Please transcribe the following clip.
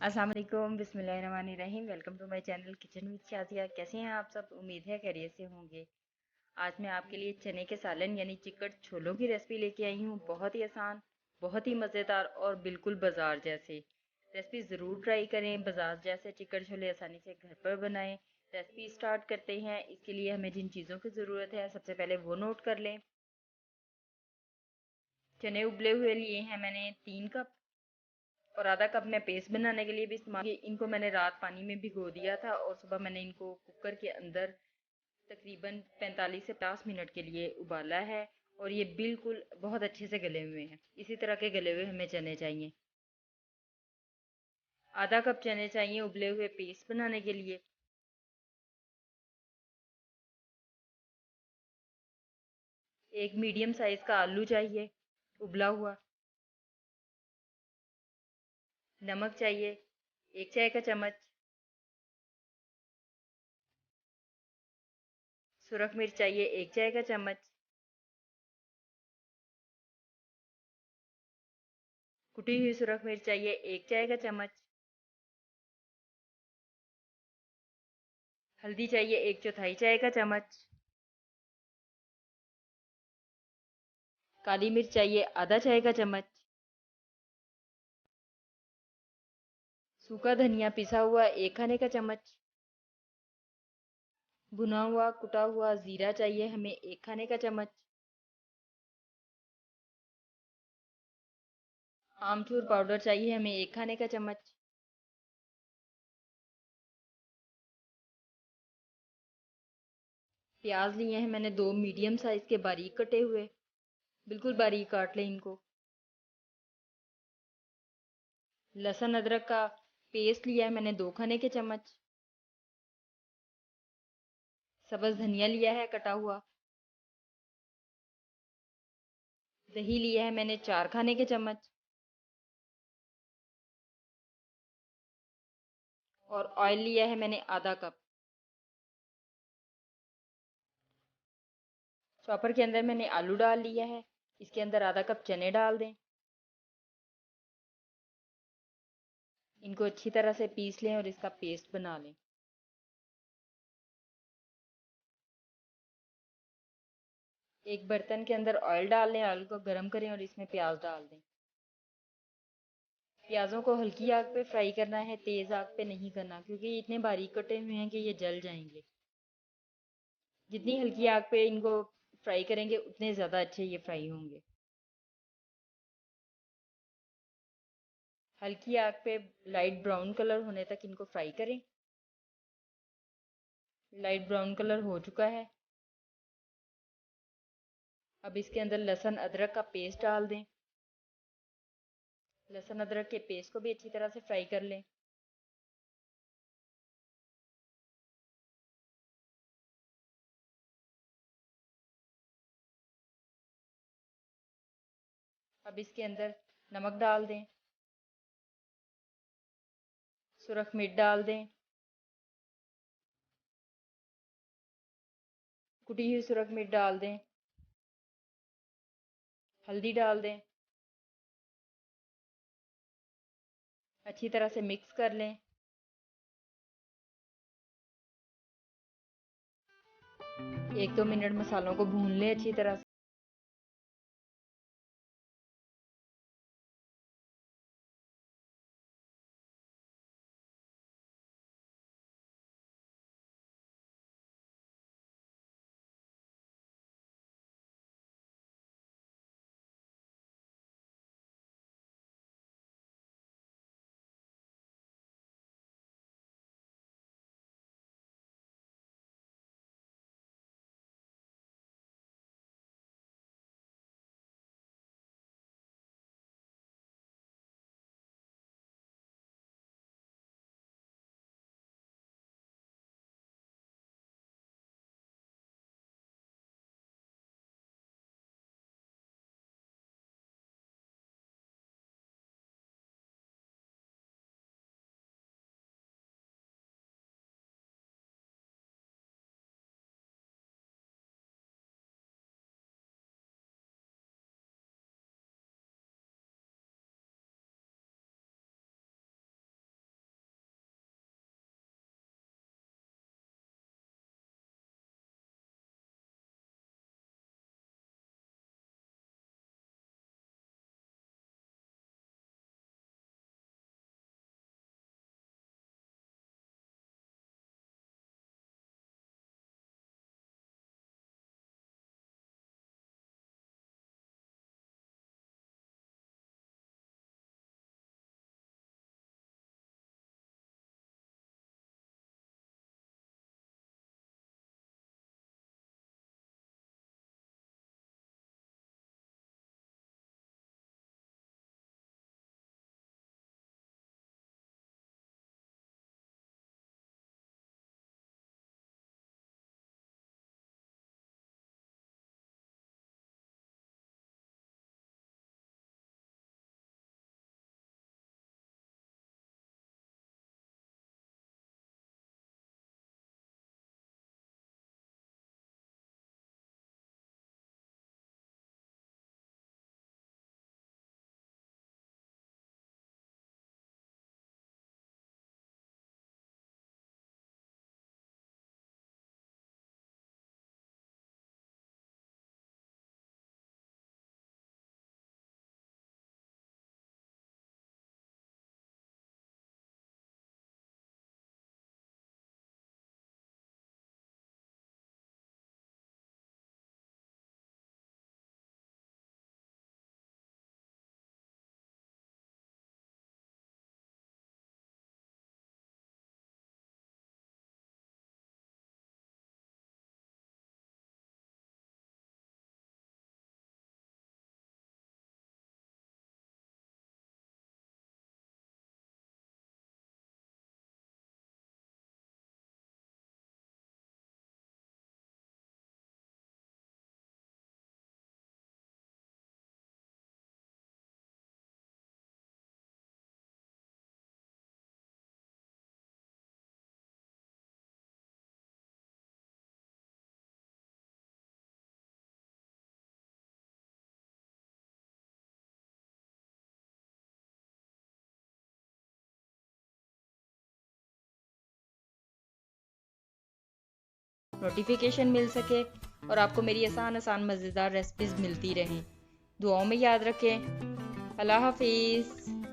अस्सलाम वालेकुम बिस्मिल्लाहिर्रहमानिर्रहीम। Welcome to my channel kitchen with Shazia. कैसे हैं आप सब? उम्मीद है खैरियत से होंगे। आज मैं आपके लिए चने के सालन यानी चिकट छोलों की रेसिपी लेके आई हूँ। बहुत ही आसान, बहुत ही मज़ेदार और बिल्कुल बाजार जैसे। रेसिपी ज़रूर ट्राई करें। बाजार जैसे चिकट छोले आसानी से घर पर बनाएं। रेसिपी स्टार्ट करते हैं। इसके लिए हमें जिन चीज़ों की ज़रूरत है सबसे पहले वो नोट कर लें। चने उबले हुए लिए हैं मैंने 3 कप, और आधा कप मैं पेस्ट बनाने के लिए भी इस्तेमाल। इनको मैंने रात पानी में भिगो दिया था और सुबह मैंने इनको कुकर के अंदर तकरीबन 45 से 50 मिनट के लिए उबाला है। और ये बिल्कुल बहुत अच्छे से गले हुए हैं। इसी तरह के गले हुए हमें चने चाहिए। आधा कप चने चाहिए उबले हुए पेस्ट बनाने के लिए। एक मीडियम साइज का आलू चाहिए उबला हुआ। नमक चाहिए 1 चाय का चम्मच। सुरख मिर्च चाहिए 1 चाय का चम्मच। कुटी हुई सुरख मिर्च चाहिए 1 चाय का चम्मच। हल्दी चाहिए 1/4 चाय का चम्मच। काली मिर्च चाहिए आधा 1 चाय का चम्मच। सूखा धनिया पिसा हुआ 1 खाने का चम्मच। भुना हुआ कुटा हुआ जीरा चाहिए हमें 1 खाने का चम्मच। आमचूर पाउडर चाहिए हमें 1 खाने का चम्मच। प्याज लिए हैं मैंने 2 मीडियम साइज के बारीक कटे हुए। बिल्कुल बारीक काट लें इनको। लहसुन अदरक का पेस्ट लिया है मैंने 2 खाने के चम्मच। सब्ज धनिया लिया है कटा हुआ। दही लिया है मैंने 4 खाने के चम्मच। और ऑयल लिया है मैंने आधा कप। चॉपर के अंदर मैंने आलू डाल लिया है। इसके अंदर आधा कप चने डाल दें। इनको अच्छी तरह से पीस लें और इसका पेस्ट बना लें। एक बर्तन के अंदर ऑयल डाल लें, ऑयल को गर्म करें और इसमें प्याज डाल दें। प्याज़ों को हल्की आग पे फ्राई करना है, तेज़ आग पे नहीं करना, क्योंकि ये इतने बारीक कटे हुए हैं कि ये जल जाएंगे। जितनी हल्की आग पे इनको फ्राई करेंगे उतने ज़्यादा अच्छे ये फ्राई होंगे। हल्की आग पे लाइट ब्राउन कलर होने तक इनको फ्राई करें। लाइट ब्राउन कलर हो चुका है। अब इसके अंदर लहसुन अदरक का पेस्ट डाल दें। लहसुन अदरक के पेस्ट को भी अच्छी तरह से फ्राई कर लें। अब इसके अंदर नमक डाल दें। सुरख मिर्च डाल दें। कुटी हुई सुरख मिर्च डाल दें। हल्दी डाल दें। अच्छी तरह से मिक्स कर लें। 1-2 मिनट मसालों को भून लें अच्छी तरह से। नोटिफिकेशन मिल सके और आपको मेरी आसान आसान मज़ेदार रेसिपीज़ मिलती रहें। दुआओं में याद रखें। अल्लाह हाफिज़।